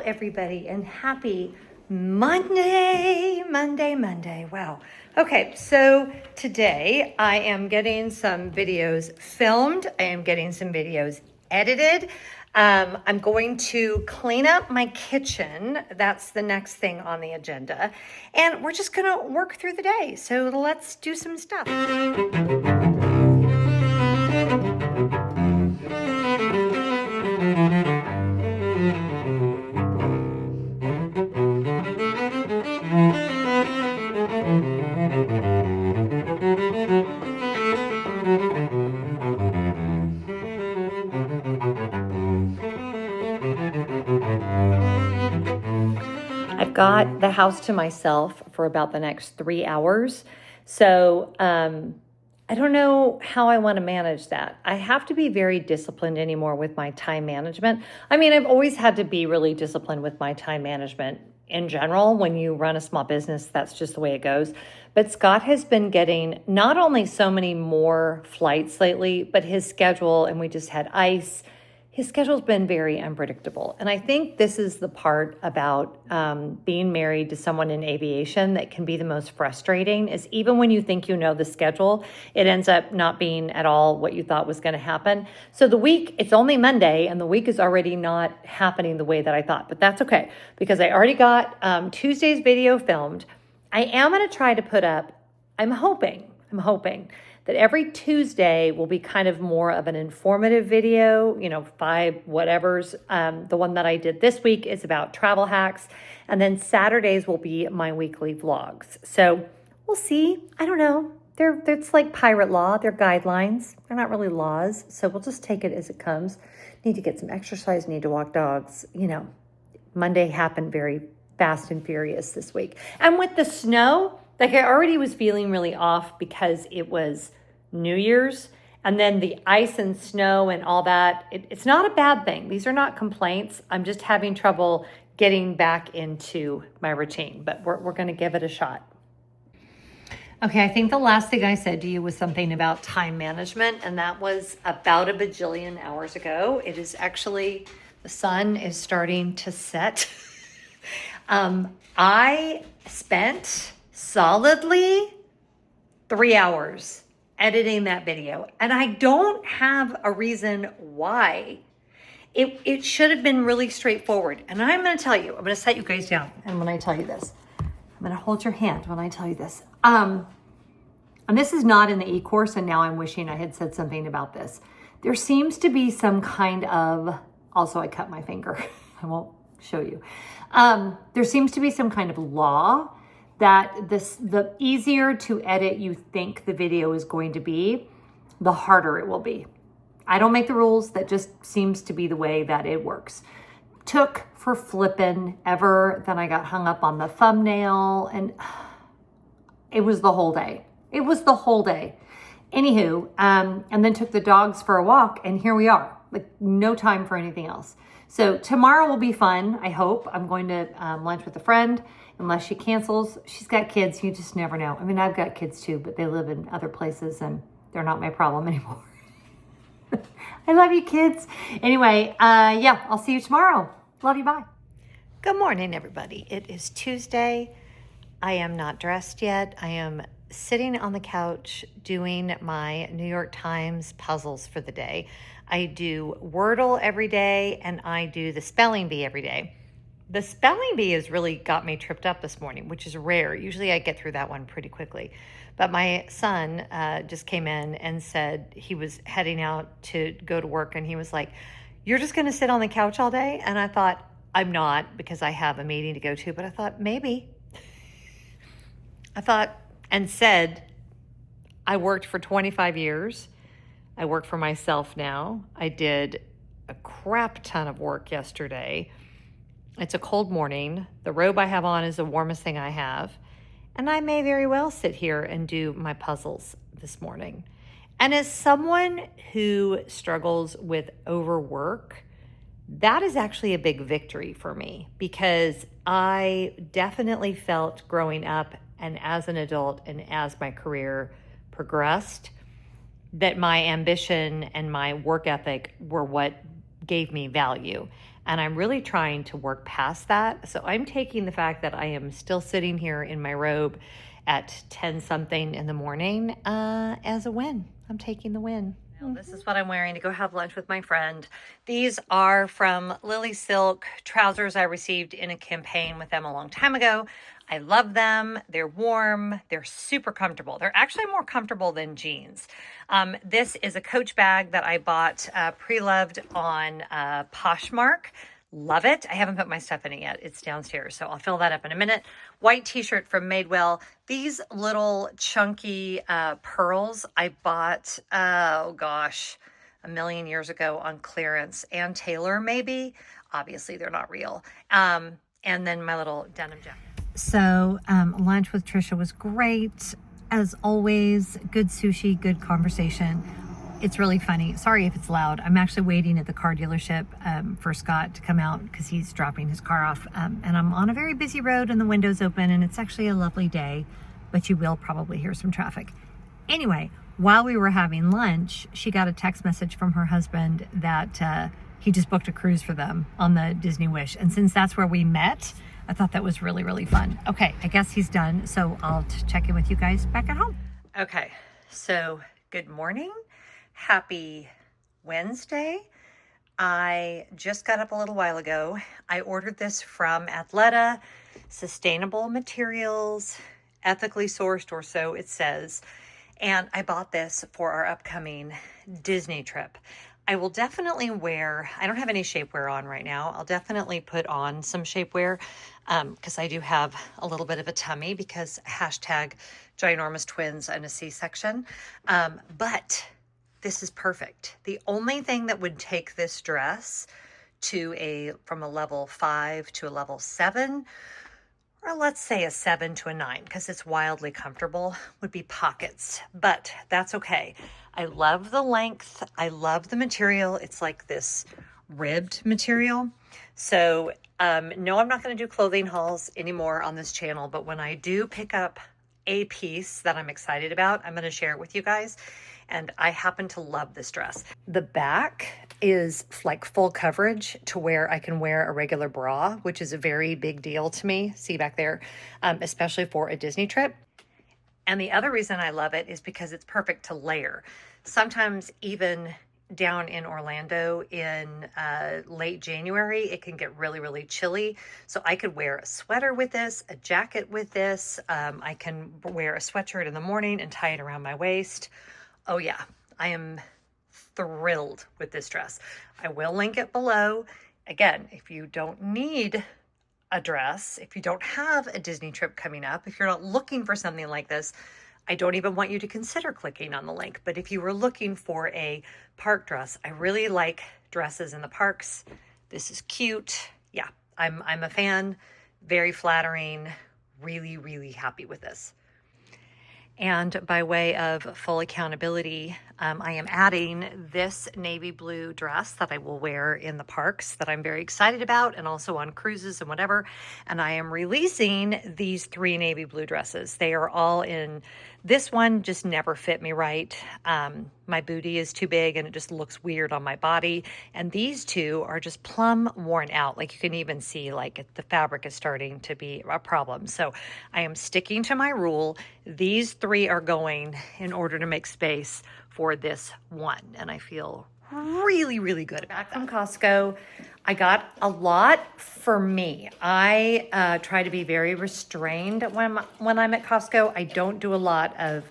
everybody, and happy Monday. Wow. Okay, so today I am getting some videos filmed. I am getting some videos edited. I'm going to clean up my kitchen. That's the next thing on the agenda. And we're just gonna work through the day. So let's do some stuff. I've got the house to myself for about the next 3 hours. So I don't know how I want to manage that. I have to be very disciplined anymore with my time management. I mean, I've always had to be really disciplined with my time management in general. When you run a small business, that's just the way it goes. But Scott has been getting not only so many more flights lately, but his schedule, and we just had ice. His schedule's been very unpredictable. And I think this is the part about being married to someone in aviation that can be the most frustrating, is even when you think you know the schedule, it ends up not being at all what you thought was going to happen. So the week, it's only Monday, and the week is already not happening the way that I thought. But that's okay, because I already got Tuesday's video filmed. I am going to try to put up, I'm hoping that every Tuesday will be kind of more of an informative video, 5 whatevers. The one that I did this week is about travel hacks. And then Saturdays will be my weekly vlogs. So we'll see. I don't know. It's like pirate law. They're guidelines. They're not really laws. So we'll just take it as it comes. Need to get some exercise, need to walk dogs. Monday happened very fast and furious this week. And with the snow, like I already was feeling really off because it was New Year's, and then the ice and snow and all that. It's not a bad thing. These are not complaints. I'm just having trouble getting back into my routine, but we're going to give it a shot. Okay, I think the last thing I said to you was something about time management, and that was about a bajillion hours ago. It is actually, the sun is starting to set. I spent solidly 3 hours editing that video, and I don't have a reason why. It should have been really straightforward. And I'm going to tell you, I'm going to set you guys down. And when I tell you this, I'm going to hold your hand when I tell you this. And this is not in the e-course, and now I'm wishing I had said something about this. There seems to be some kind of, also I cut my finger. I won't show you. There seems to be some kind of law that the easier to edit you think the video is going to be, the harder it will be. I don't make the rules. That just seems to be the way that it works. Took for flippin' ever. Then I got hung up on the thumbnail, and it was the whole day. Anywho, and then took the dogs for a walk, and here we are. Like, no time for anything else. So tomorrow will be fun, I hope. I'm going to lunch with a friend, unless she cancels. She's got kids. You just never know. I mean, I've got kids too, but they live in other places, and they're not my problem anymore. I love you, kids. Anyway, yeah, I'll see you tomorrow. Love you. Bye. Good morning, everybody. It is Tuesday. I am not dressed yet. I am sitting on the couch doing my New York Times puzzles for the day. I do Wordle every day, and I do the spelling bee every day. The spelling bee has really got me tripped up this morning, which is rare. Usually I get through that one pretty quickly. But my son just came in and said he was heading out to go to work, and he was like, "You're just going to sit on the couch all day?" And I thought, I'm not, because I have a meeting to go to, but I thought maybe. And said, I worked for 25 years. I work for myself now. I did a crap ton of work yesterday. It's a cold morning. The robe I have on is the warmest thing I have. And I may very well sit here and do my puzzles this morning. And as someone who struggles with overwork, that is actually a big victory for me, because I definitely felt growing up and as an adult and as my career progressed that my ambition and my work ethic were what gave me value. And I'm really trying to work past that. So I'm taking the fact that I am still sitting here in my robe at 10 something in the morning as a win. I'm taking the win. Now, this is what I'm wearing to go have lunch with my friend. These are from Lily Silk trousers I received in a campaign with them a long time ago. I love them. They're warm. They're super comfortable. They're actually more comfortable than jeans. This is a Coach bag that I bought pre-loved on Poshmark. Love it. I haven't put my stuff in it yet. It's downstairs, so I'll fill that up in a minute. White t-shirt from Madewell. These little chunky pearls I bought, oh gosh, a million years ago on clearance. And Taylor, maybe. Obviously, they're not real. And then my little denim jacket. So lunch with Trisha was great. As always, good sushi, good conversation. It's really funny. Sorry if it's loud. I'm actually waiting at the car dealership for Scott to come out because he's dropping his car off. And I'm on a very busy road and the window's open and it's actually a lovely day, but you will probably hear some traffic. Anyway, while we were having lunch, she got a text message from her husband that he just booked a cruise for them on the Disney Wish. And since that's where we met, I thought that was really, really fun. Okay, I guess he's done. So I'll check in with you guys back at home. Okay, so good morning. Happy Wednesday. I just got up a little while ago. I ordered this from Alpharetta, sustainable materials, ethically sourced, or so it says. And I bought this for our upcoming Disney trip. I will definitely wear, I don't have any shapewear on right now. I'll definitely put on some shapewear because I do have a little bit of a tummy because hashtag ginormous twins and a C-section. But this is perfect. The only thing that would take this dress to from a level 5 to a level 7, or let's say a 7 to a 9, because it's wildly comfortable, would be pockets. But that's okay. I love the length. I love the material. It's like this ribbed material. So no, I'm not going to do clothing hauls anymore on this channel. But when I do pick up a piece that I'm excited about, I'm going to share it with you guys. And I happen to love this dress. The back is like full coverage to where I can wear a regular bra, which is a very big deal to me. See back there, especially for a Disney trip. And the other reason I love it is because it's perfect to layer. Sometimes even down in Orlando in late January, it can get really, really chilly. So I could wear a sweater with this, a jacket with this. I can wear a sweatshirt in the morning and tie it around my waist. Oh yeah, I am thrilled with this dress. I will link it below. Again, if you don't need a dress, if you don't have a Disney trip coming up, if you're not looking for something like this, I don't even want you to consider clicking on the link. But if you were looking for a park dress, I really like dresses in the parks. This is cute. Yeah, I'm a fan. Very flattering. Really, really happy with this. And by way of full accountability, I am adding this navy blue dress that I will wear in the parks that I'm very excited about, and also on cruises and whatever. And I am releasing these 3 navy blue dresses. They are all in, this one just never fit me right. My booty is too big and it just looks weird on my body. And these 2 are just plumb worn out. Like you can even see like the fabric is starting to be a problem. So I am sticking to my rule. These 3 are going in order to make space for this one. And I feel really, really good about that. From Costco, I got a lot for me. I try to be very restrained when I'm at Costco. I don't do a lot of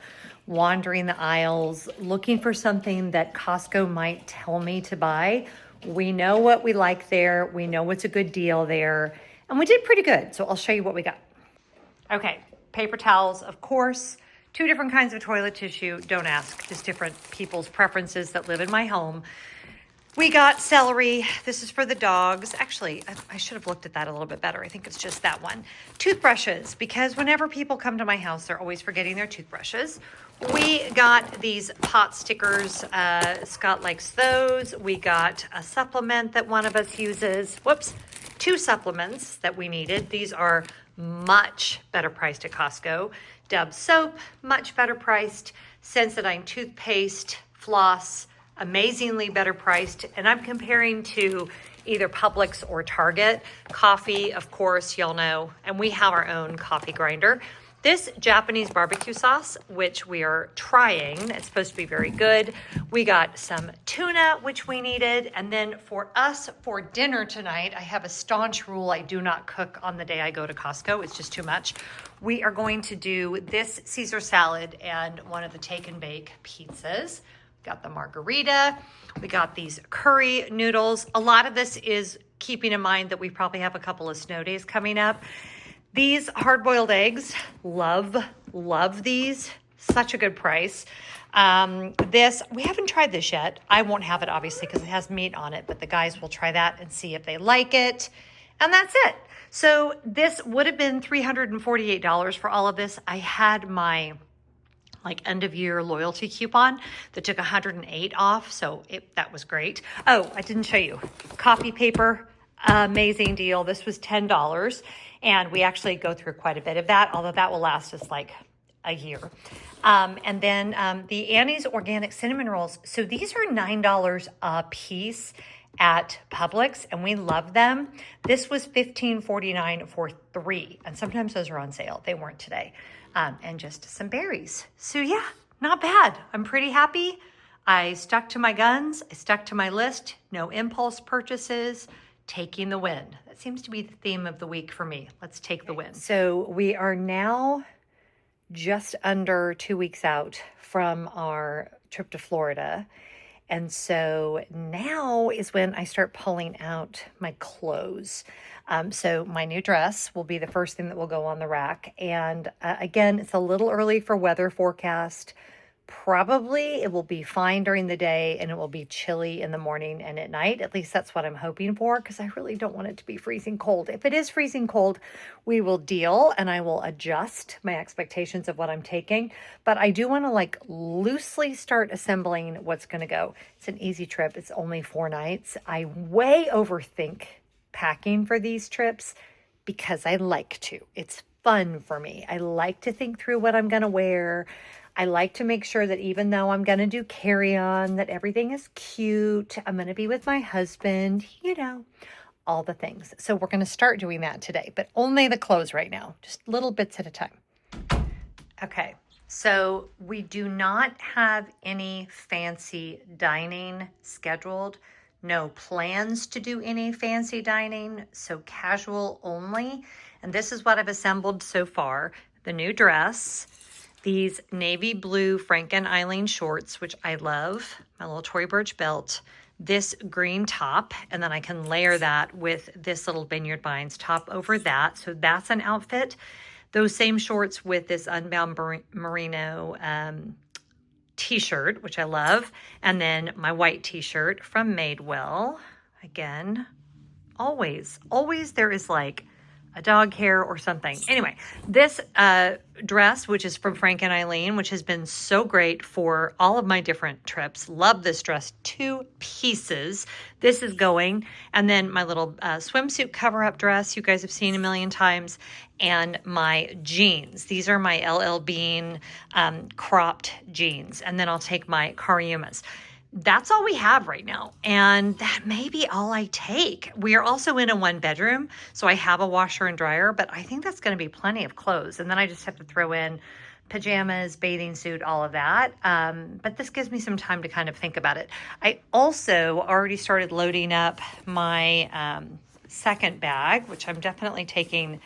wandering the aisles, looking for something that Costco might tell me to buy. We know what we like there. We know what's a good deal there. And we did pretty good. So I'll show you what we got. Okay, paper towels, of course. 2 different kinds of toilet tissue. Don't ask, just different people's preferences that live in my home. We got celery. This is for the dogs. Actually, I should have looked at that a little bit better. I think it's just that one. Toothbrushes, because whenever people come to my house, they're always forgetting their toothbrushes. We got these pot stickers. Scott likes those. We got a supplement that one of us uses. Whoops. 2 supplements that we needed. These are much better priced at Costco. Dove soap, much better priced. Sensodyne toothpaste, floss, amazingly better priced. And I'm comparing to either Publix or Target. Coffee, of course, y'all know, and we have our own coffee grinder. This Japanese barbecue sauce, which we are trying, it's supposed to be very good. We got some tuna, which we needed. And then for us, for dinner tonight, I have a staunch rule. I do not cook on the day I go to Costco. It's just too much. We are going to do this Caesar salad and one of the take and bake pizzas. Got the margarita. We got these curry noodles. A lot of this is keeping in mind that we probably have a couple of snow days coming up. These hard-boiled eggs, love these. Such a good price. This, we haven't tried this yet. I won't have it, obviously, because it has meat on it, but the guys will try that and see if they like it. And that's it. So this would have been $348 for all of this. I had my end of year loyalty coupon that took 108 off. So that was great. Oh, I didn't show you. Copy paper, amazing deal. This was $10. And we actually go through quite a bit of that, although that will last us like a year. And then the Annie's Organic Cinnamon Rolls. So these are $9 a piece at Publix, and we love them. This was $15.49 for 3, and sometimes those are on sale. They weren't today. And just some berries. So yeah, not bad. I'm pretty happy. I stuck to my guns. I stuck to my list. No impulse purchases. Taking the win. That seems to be the theme of the week for me. Let's take the win. So we are now just under 2 weeks out from our trip to Florida. And so now is when I start pulling out my clothes. So my new dress will be the first thing that will go on the rack. And again, it's a little early for weather forecast. Probably it will be fine during the day and it will be chilly in the morning and at night. At least that's what I'm hoping for, because I really don't want it to be freezing cold. If it is freezing cold, we will deal and I will adjust my expectations of what I'm taking. But I do want to loosely start assembling what's going to go. It's an easy trip. It's only 4 nights. I way overthink packing for these trips because I like to. It's fun for me. I like to think through what I'm going to wear. I like to make sure that even though I'm going to do carry-on, that everything is cute. I'm going to be with my husband, all the things. So we're going to start doing that today, but only the clothes right now, just little bits at a time. Okay, so we do not have any fancy dining scheduled. No plans to do any fancy dining, so casual only. And this is what I've assembled so far. The new dress. These navy blue Frank and Eileen shorts, which I love, my little Tory Burch belt, this green top, and then I can layer that with this little Vineyard Vines top over that. So that's an outfit. Those same shorts with this Unbound Merino t-shirt, which I love, and then my white t-shirt from Madewell. Again, always there is a dog hair or something. Anyway, this dress, which is from Frank and Eileen, which has been so great for all of my different trips. Love this dress, 2 pieces. This is going. And then my little swimsuit cover-up dress you guys have seen a million times. And my jeans. These are my LL Bean cropped jeans. And then I'll take my Cariumas. That's all we have right now. And that may be all I take. We are also in a 1-bedroom, so I have a washer and dryer, but I think that's going to be plenty of clothes. And then I just have to throw in pajamas, bathing suit, all of that. But this gives me some time to kind of think about it. I also already started loading up my second bag, which I'm definitely taking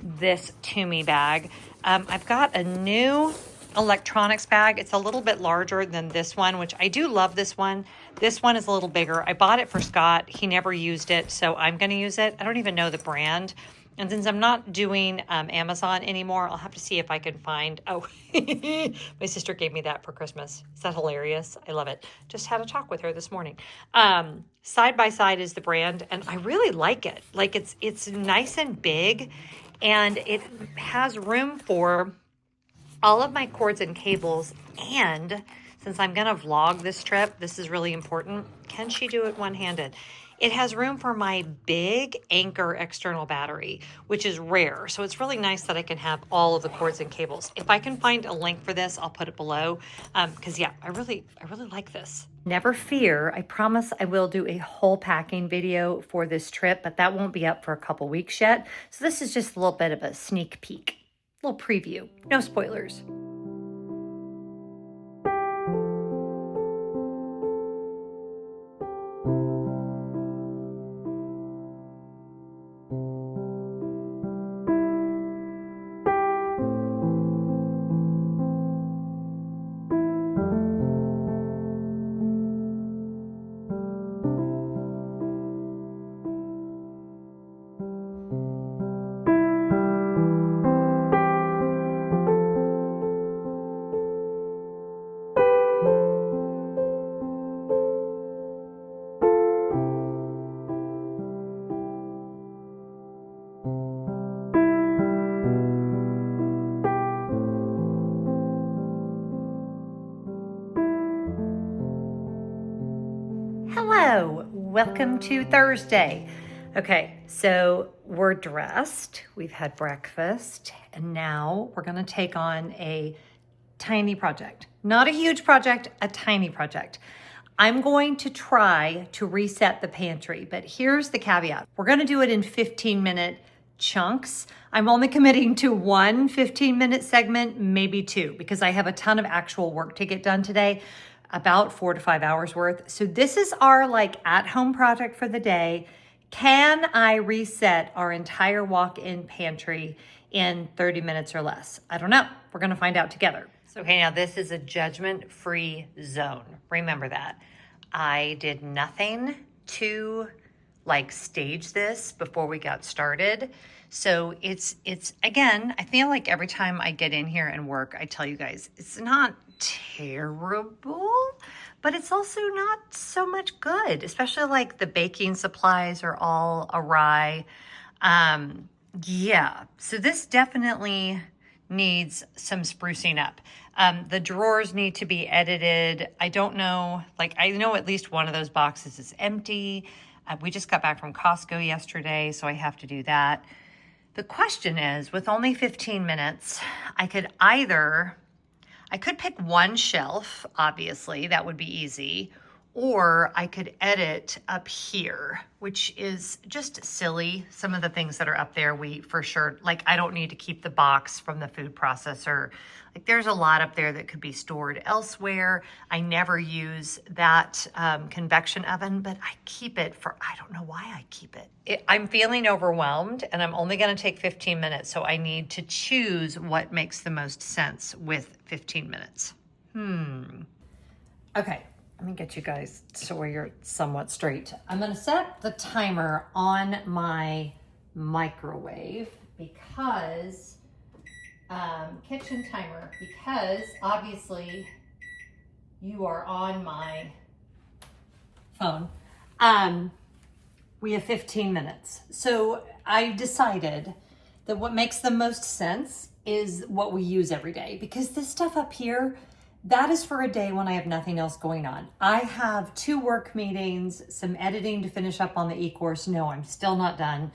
this Toomey bag. I've got a new electronics bag. It's a little bit larger than this one, which I do love this one. This one is a little bigger. I bought it for Scott. He never used it, so I'm going to use it. I don't even know the brand. And since I'm not doing Amazon anymore, I'll have to see if I can find, my sister gave me that for Christmas. Is that hilarious? I love it. Just had a talk with her this morning. Side by Side is the brand, and I really like it. It's nice and big, and it has room for all of my cords and cables. And since I'm going to vlog this trip, this is really important. Can she do it one-handed? It has room for my big Anchor external battery, which is rare. So it's really nice that I can have all of the cords and cables. If I can find a link for this, I'll put it below. Because yeah, I really like this. Never fear, I promise I will do a whole packing video for this trip, but that won't be up for a couple weeks yet. So this is just a little bit of a sneak peek, a little preview, no spoilers. Hello, welcome to Thursday. Okay, so we're dressed, we've had breakfast, and now we're gonna take on a tiny project. Not a huge project, a tiny project. I'm going to try to reset the pantry, but here's the caveat. We're gonna do it in 15-minute chunks. I'm only committing to one 15-minute segment, maybe two, because I have a ton of actual work to get done today, about 4 to 5 hours worth. So this is our like at-home project for the day. Can I reset our entire walk-in pantry in 30 minutes or less? I don't know. We're gonna find out together. So, okay, now this is a judgment-free zone. Remember that. I did nothing to like stage this before we got started. So it's again, I feel like every time I get in here and work, I tell you guys, it's not terrible, but it's also not so much good, especially like the baking supplies are all awry. Yeah, so this definitely needs some sprucing up. The drawers need to be edited. I don't know, like I know at least one of those boxes is empty. We just got back from Costco yesterday, so I have to do that. The question is, with only 15 minutes, I could pick one shelf, obviously, that would be easy, or I could edit up here, which is just silly. Some of the things that are up there, we for sure, like I don't need to keep the box from the food processor. Like there's a lot up there that could be stored elsewhere. I never use that convection oven, but I keep it for, I don't know why I keep it. I'm feeling overwhelmed and I'm only gonna take 15 minutes. So I need to choose what makes the most sense with 15 minutes. Okay, let me get you guys so you're somewhat straight. I'm gonna set the timer on my microwave because kitchen timer, because obviously you are on my phone. We have 15 minutes. So I decided that what makes the most sense is what we use every day, because this stuff up here, that is for a day when I have nothing else going on. I have 2 work meetings, some editing to finish up on the e-course. No, I'm still not done.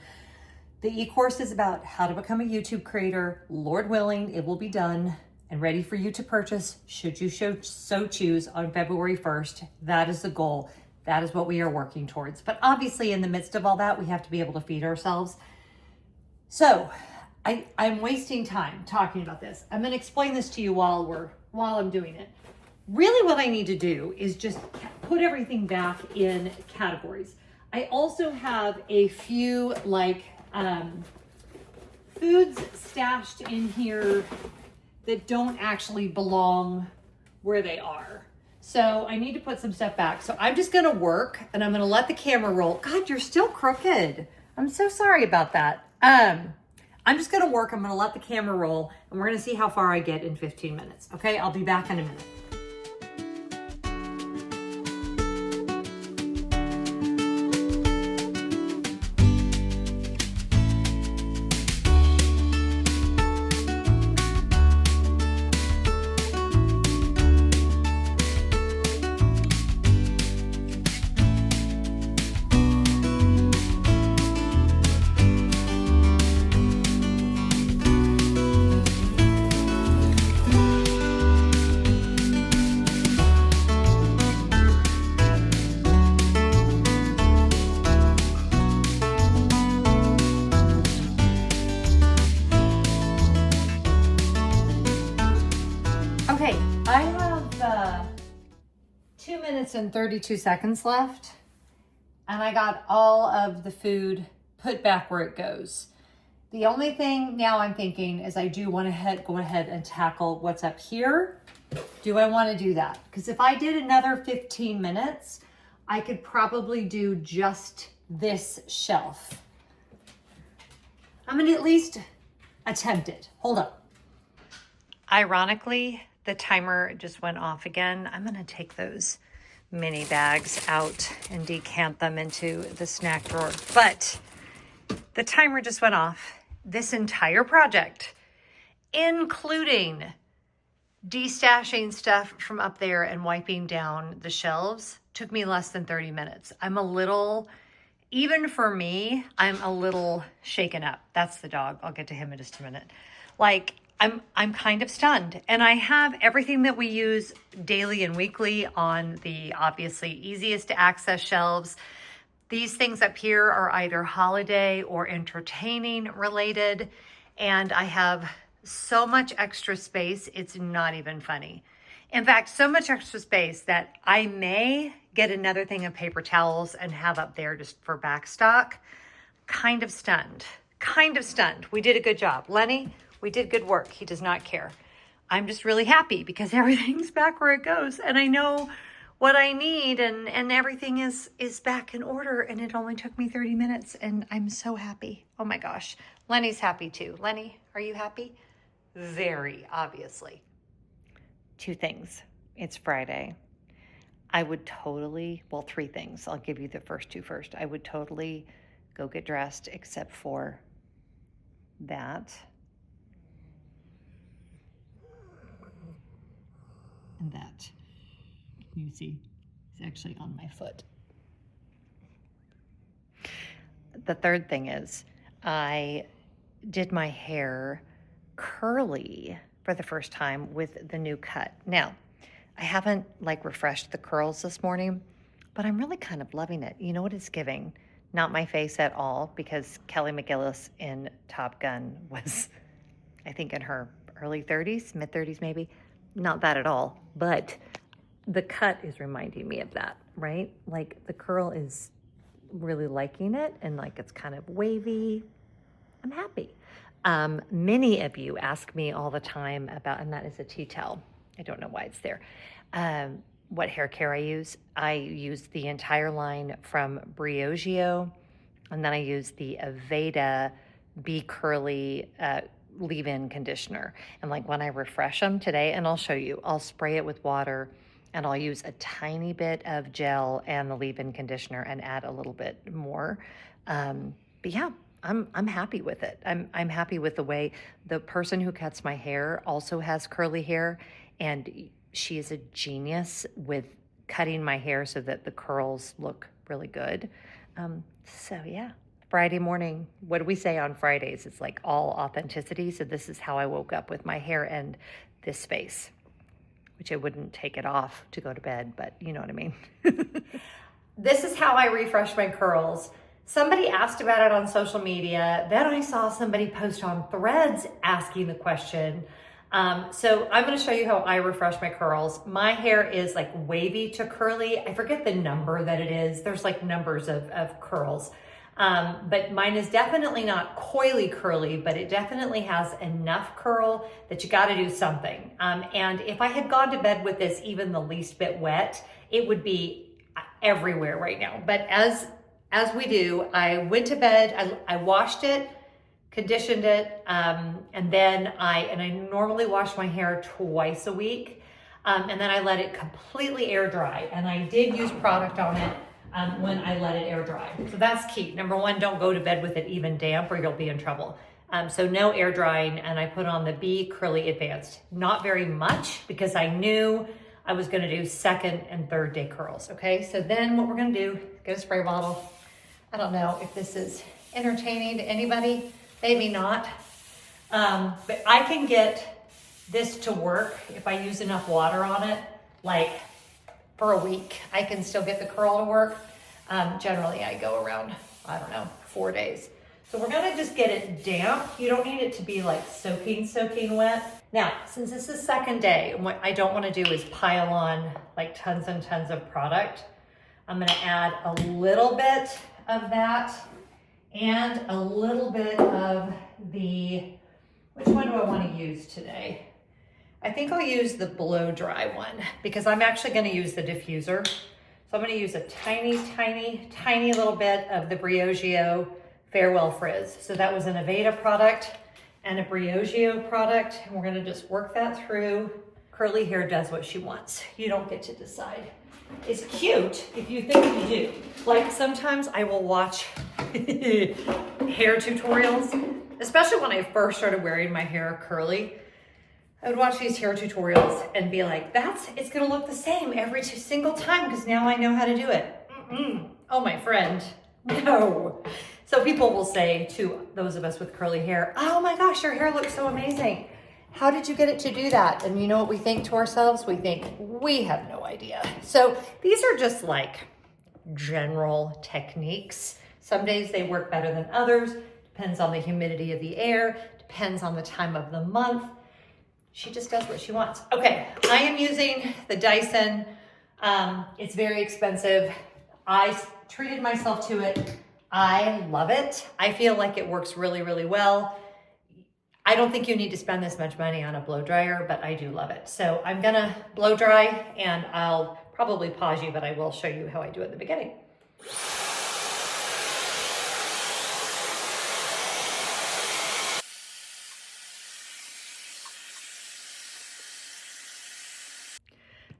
The e-course is about how to become a YouTube creator. Lord willing, it will be done and ready for you to purchase should you so choose on February 1st. That is the goal. That is what we are working towards. But obviously in the midst of all that, we have to be able to feed ourselves. So I'm wasting time talking about this. I'm gonna explain this to you while I'm doing it. Really what I need to do is just put everything back in categories. I also have a few like foods stashed in here that don't actually belong where they are. So I need to put some stuff back. So I'm just gonna work and I'm gonna let the camera roll. God, you're still crooked. I'm so sorry about that. I'm just gonna work, I'm gonna let the camera roll, and we're gonna see how far I get in 15 minutes. Okay, I'll be back in a minute. minutes and 32 seconds left, and I got all of the food put back where it goes. The only thing now I'm thinking is I do want to go ahead and tackle what's up here. Do I want to do that? Because if I did another 15 minutes, I could probably do just this shelf. I'm going to at least attempt it. Hold up. Ironically, the timer just went off again. I'm going to take those mini bags out and decant them into the snack drawer. But the timer just went off. This entire project, including destashing stuff from up there and wiping down the shelves, took me less than 30 minutes. Even for me, I'm a little shaken up. That's the dog. I'll get to him in just a minute. Like, I'm kind of stunned. And I have everything that we use daily and weekly on the obviously easiest to access shelves. These things up here are either holiday or entertaining related, and I have so much extra space, it's not even funny. In fact, so much extra space that I may get another thing of paper towels and have up there just for back stock. Kind of stunned. We did a good job. Lenny, we did good work. He does not care. I'm just really happy because everything's back where it goes, and I know what I need, and everything is back in order, and it only took me 30 minutes, and I'm so happy. Oh my gosh. Lenny's happy too. Lenny, are you happy? Very, obviously. Two things. It's Friday. I would totally, well, three things. I'll give you the first two first. I would totally go get dressed except for that. And that. You see, it's actually on my foot. The third thing is I did my hair curly for the first time with the new cut. Now, I haven't refreshed the curls this morning, but I'm really kind of loving it. You know what it's giving? Not my face at all, because Kelly McGillis in Top Gun was, I think, in her early 30s, mid 30s maybe. Not that at all, but the cut is reminding me of that, right? Like the curl is really liking it, and it's kind of wavy. I'm happy. Many of you ask me all the time about, and that is a tea towel. I don't know why it's there. What hair care I use. I use the entire line from Briogeo, and then I use the Aveda Be Curly leave-in conditioner. And when I refresh them today, and I'll show you, I'll spray it with water, and I'll use a tiny bit of gel and the leave-in conditioner and add a little bit more. But yeah, I'm happy with it. I'm happy with the way the person who cuts my hair also has curly hair, and she is a genius with cutting my hair so that the curls look really good. So yeah, Friday morning, what do we say on Fridays? It's all authenticity. So this is how I woke up with my hair and this space, which I wouldn't take it off to go to bed, but you know what I mean. This is how I refresh my curls. Somebody asked about it on social media. Then I saw somebody post on Threads asking the question. So I'm going to show you how I refresh my curls. My hair is wavy to curly. I forget the number that it is. There's numbers of curls. But mine is definitely not coily curly, but it definitely has enough curl that you got to do something. And if I had gone to bed with this even the least bit wet, it would be everywhere right now. But as we do, I went to bed, I washed it, conditioned it, and then I normally wash my hair twice a week, and then I let it completely air dry. And I did use product on it when I let it air dry. So that's key. Number one, don't go to bed with it even damp or you'll be in trouble. So no air drying, and I put on the Be Curly Advanced. Not very much, because I knew I was gonna do second and third day curls, okay? So then what we're gonna do, get a spray bottle. I don't know if this is entertaining to anybody, maybe not. But I can get this to work if I use enough water on it, for a week. I can still get the curl to work. Generally I go around, 4 days. So we're gonna just get it damp. You don't need it to be like soaking wet. Now, since this is second day, what I don't wanna do is pile on like tons and tons of product. I'm gonna add a little bit of that and a little bit of the, which one do I wanna use today? I think I'll use the blow dry one because I'm actually gonna use the diffuser. So I'm gonna use a tiny, tiny, tiny little bit of the Briogeo Farewell Frizz. So that was an Aveda product and a Briogeo product. And we're gonna just work that through. Curly hair does what she wants. You don't get to decide. It's cute if you think you do. Like sometimes I will watch hair tutorials, especially when I first started wearing my hair curly. I would watch these hair tutorials and be like, it's gonna look the same every single time because now I know how to do it. Oh, my friend, no. So people will say to those of us with curly hair, oh my gosh, your hair looks so amazing. How did you get it to do that? And you know what we think to ourselves? We think, we have no idea. So these are just like general techniques. Some days they work better than others. Depends on the humidity of the air, depends on the time of the month. She just does what she wants. Okay, I am using the Dyson. It's very expensive. I treated myself to it. I love it. I feel like it works really, really well. I don't think you need to spend this much money on a blow dryer, but I do love it. So I'm gonna blow dry and I'll probably pause you, but I will show you how I do it at the beginning.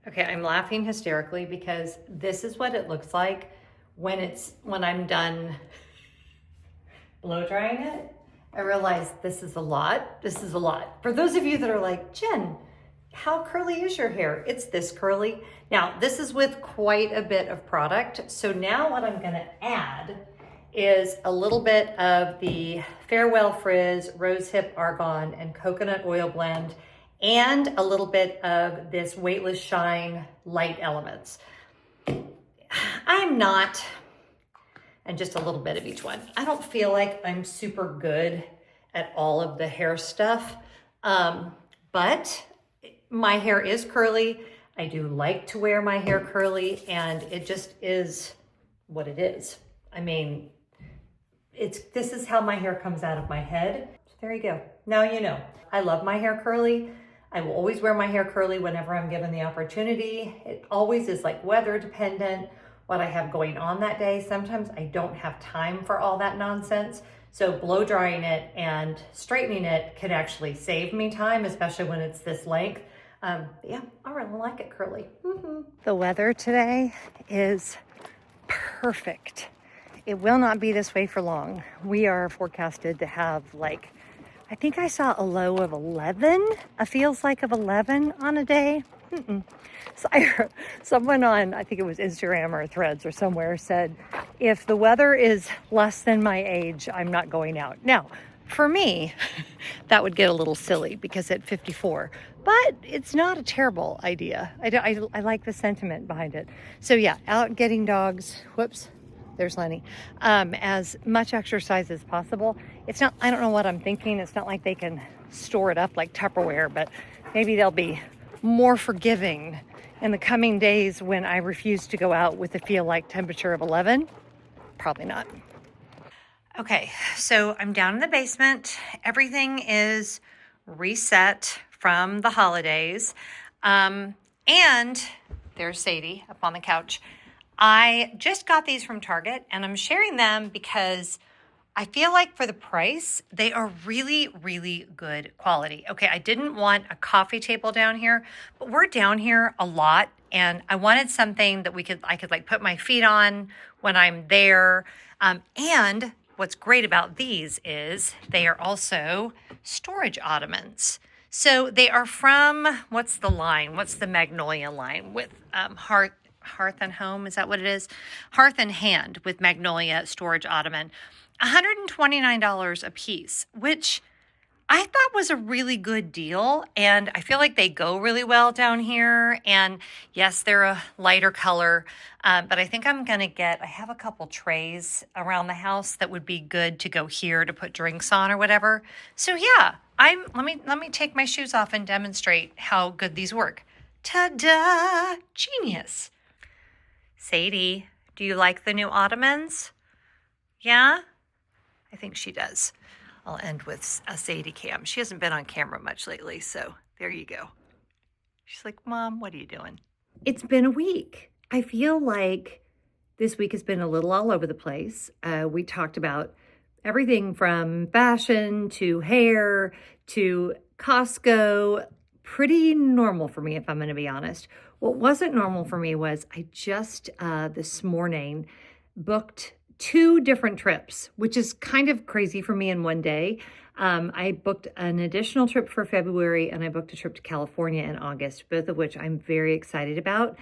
Okay, I'm laughing hysterically because this is what it looks like when I'm done blow drying it. I realize this is a lot. This is a lot. For those of you that are like, Jen, how curly is your hair? It's this curly. Now, this is with quite a bit of product. So now what I'm gonna add is a little bit of the Farewell Frizz, Rosehip Argan, and Coconut Oil Blend, and a little bit of this Weightless Shine Light Elements. I'm not, and just a little bit of each one. I don't feel like I'm super good at all of the hair stuff, but my hair is curly. I do like to wear my hair curly, and it just is what it is. I mean, this is how my hair comes out of my head. So there you go. Now you know. I love my hair curly. I will always wear my hair curly whenever I'm given the opportunity. It always is like weather dependent, what I have going on that day. Sometimes I don't have time for all that nonsense. So blow drying it and straightening it can actually save me time, especially when it's this length. Yeah, I really like it curly. The weather today is perfect. It will not be this way for long. We are forecasted to have like, I think I saw a low of 11, a feels like of 11 on a day. So I heard someone on, I think it was Instagram or Threads or somewhere, said, if the weather is less than my age, I'm not going out. Now, for me, that would get a little silly because at 54, but it's not a terrible idea. I like the sentiment behind it. So yeah, out getting dogs, whoops. There's Lenny. As much exercise as possible. It's not, I don't know what I'm thinking. It's not like they can store it up like Tupperware, but maybe they'll be more forgiving in the coming days when I refuse to go out with a feel like temperature of 11. Probably not. Okay, so I'm down in the basement. Everything is reset from the holidays. And there's Sadie up on the couch. I just got these from Target and I'm sharing them because I feel like for the price, they are really, really good quality. Okay, I didn't want a coffee table down here, but we're down here a lot and I wanted something that I could like put my feet on when I'm there. And what's great about these is they are also storage ottomans. So they are from, what's the line? What's the Magnolia line with Hearth and Home, is that what it is? Hearth and Hand with Magnolia storage ottoman. $129 a piece, which I thought was a really good deal, and I feel like they go really well down here. And yes, they're a lighter color, but I think I'm gonna I have a couple trays around the house that would be good to go here to put drinks on or whatever. So yeah, let me take my shoes off and demonstrate how good these work. Ta-da! Genius. Sadie, do you like the new ottomans? Yeah? I think she does. I'll end with a Sadie cam. She hasn't been on camera much lately, so there you go. She's like, Mom, what are you doing? It's been a week. I feel like this week has been a little all over the place. We talked about everything from fashion to hair to Costco. Pretty normal for me, if I'm going to be honest. What wasn't normal for me was I just this morning booked 2 different trips, which is kind of crazy for me in one day. I booked an additional trip for February and I booked a trip to California in August, both of which I'm very excited about.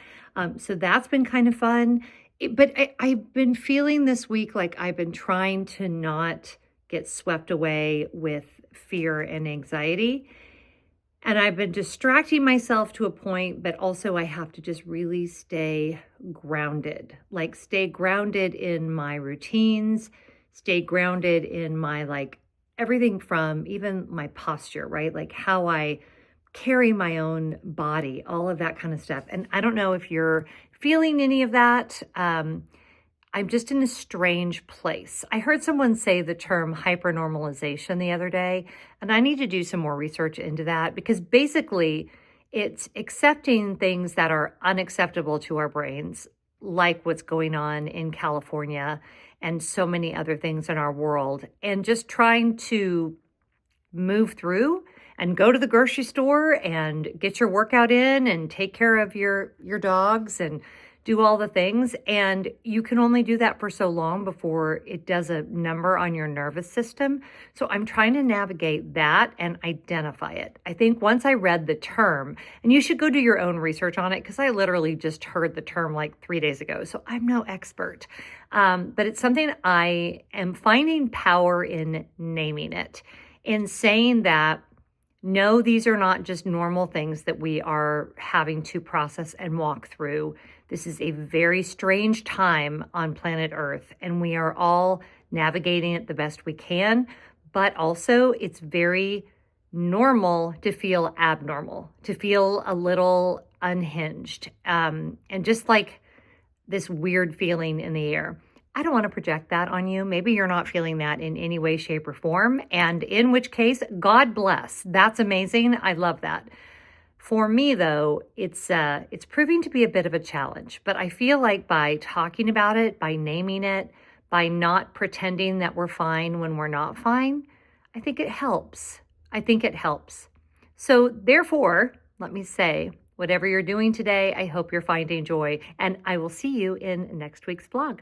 So that's been kind of fun. But I've been feeling this week like I've been trying to not get swept away with fear and anxiety. And I've been distracting myself to a point, but also I have to just really stay grounded, like stay grounded in my routines, stay grounded in my everything from even my posture, right? Like how I carry my own body, all of that kind of stuff. And I don't know if you're feeling any of that. I'm just in a strange place. I heard someone say the term hypernormalization the other day, and I need to do some more research into that because basically it's accepting things that are unacceptable to our brains, like what's going on in California and so many other things in our world, and just trying to move through and go to the grocery store and get your workout in and take care of your dogs and do all the things. And you can only do that for so long before it does a number on your nervous system. So I'm trying to navigate that and identify it. I think once I read the term, and you should go do your own research on it because I literally just heard the term like 3 days ago. So I'm no expert. But it's something I am finding power in naming it, in saying that no, these are not just normal things that we are having to process and walk through. This is a very strange time on planet Earth, and we are all navigating it the best we can. But also, it's very normal to feel abnormal, to feel a little unhinged, and just like this weird feeling in the air. I don't want to project that on you. Maybe you're not feeling that in any way, shape, or form. And in which case, God bless. That's amazing. I love that. For me, though, it's proving to be a bit of a challenge. But I feel like by talking about it, by naming it, by not pretending that we're fine when we're not fine, I think it helps. I think it helps. So therefore, let me say, whatever you're doing today, I hope you're finding joy. And I will see you in next week's vlog.